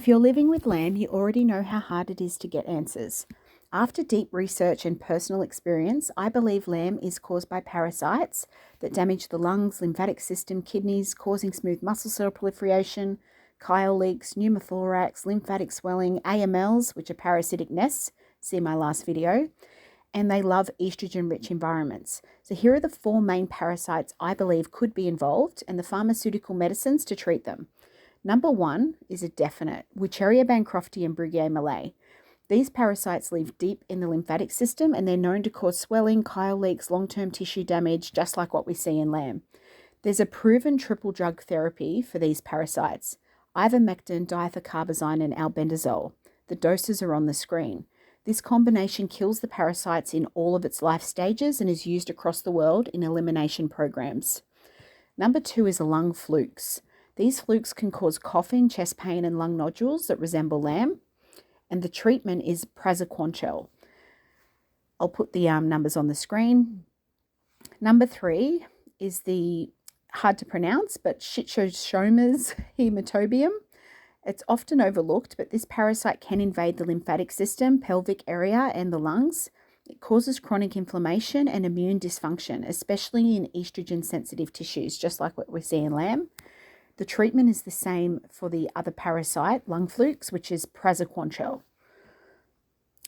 If you're living with LAM, you already know how hard it is to get answers. After deep research and personal experience, I believe LAM is caused by parasites that damage the lungs, lymphatic system, kidneys, causing smooth muscle cell proliferation, chyle leaks, pneumothorax, lymphatic swelling, AMLs, which are parasitic nests, see my last video, and they love estrogen-rich environments. So here are the 4 main parasites I believe could be involved and the pharmaceutical medicines to treat them. Number 1 is a definite, Wucheria bancrofti and Bruguier malay. These parasites live deep in the lymphatic system and they're known to cause swelling, chyle leaks, long-term tissue damage, just like what we see in lamb. There's a proven triple drug therapy for these parasites: ivermectin, diethacarbazine, and albendazole. The doses are on the screen. This combination kills the parasites in all of its life stages and is used across the world in elimination programs. Number 2 is lung flukes. These flukes can cause coughing, chest pain, and lung nodules that resemble lamb. And the treatment is praziquantel. I'll put the numbers on the screen. Number 3 is the hard to pronounce, but schistosomum hematobium. It's often overlooked, but this parasite can invade the lymphatic system, pelvic area, and the lungs. It causes chronic inflammation and immune dysfunction, especially in estrogen-sensitive tissues, just like what we see in lamb. The treatment is the same for the other parasite, lung flukes, which is praziquantel.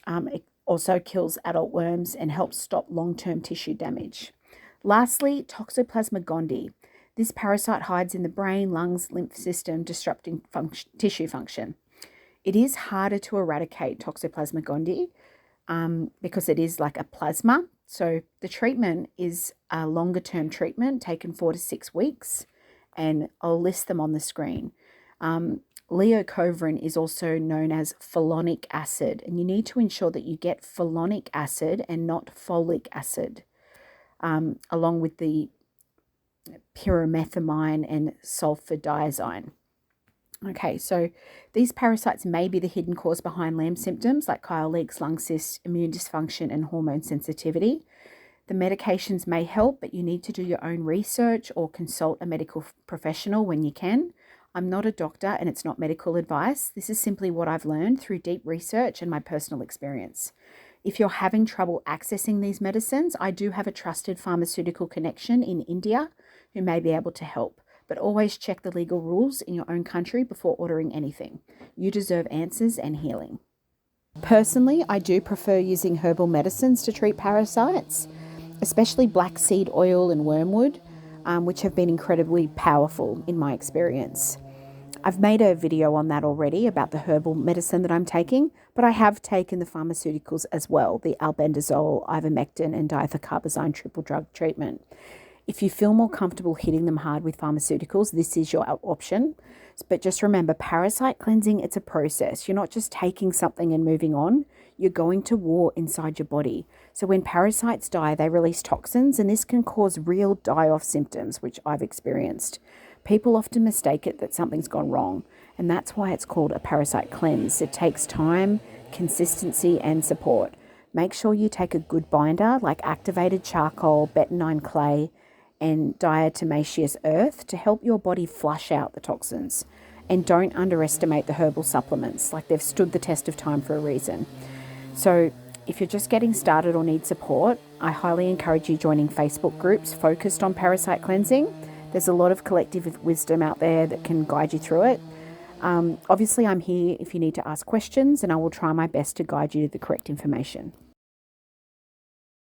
It also kills adult worms and helps stop long-term tissue damage. Lastly, Toxoplasma gondii. This parasite hides in the brain, lungs, lymph system, disrupting tissue function. It is harder to eradicate Toxoplasma gondii because it is like a plasma. So the treatment is a longer-term treatment taken 4 to 6 weeks. And I'll list them on the screen. Leucovorin is also known as phenolic acid, and you need to ensure that you get phenolic acid and not folic acid, along with the pyrimethamine and sulfadiazine. Okay, so these parasites may be the hidden cause behind lamb symptoms like chyle leaks, lung cysts, immune dysfunction, and hormone sensitivity. The medications may help, but you need to do your own research or consult a medical professional when you can. I'm not a doctor and it's not medical advice. This is simply what I've learned through deep research and my personal experience. If you're having trouble accessing these medicines, I do have a trusted pharmaceutical connection in India who may be able to help. But always check the legal rules in your own country before ordering anything. You deserve answers and healing. Personally, I do prefer using herbal medicines to treat parasites, especially black seed oil and wormwood, which have been incredibly powerful in my experience. I've made a video on that already about the herbal medicine that I'm taking, but I have taken the pharmaceuticals as well, the albendazole, ivermectin, and diethacarbazine triple drug treatment. If you feel more comfortable hitting them hard with pharmaceuticals, this is your option. But just remember, parasite cleansing, it's a process. You're not just taking something and moving on. You're going to war inside your body. So when parasites die, they release toxins, and this can cause real die-off symptoms, which I've experienced. People often mistake it that something's gone wrong, and that's why it's called a parasite cleanse. It takes time, consistency, and support. Make sure you take a good binder like activated charcoal, bentonine clay, and diatomaceous earth to help your body flush out the toxins. And don't underestimate the herbal supplements, like they've stood the test of time for a reason. So if you're just getting started or need support, I highly encourage you joining Facebook groups focused on parasite cleansing. There's a lot of collective wisdom out there that can guide you through it. Obviously, I'm here if you need to ask questions, and I will try my best to guide you to the correct information.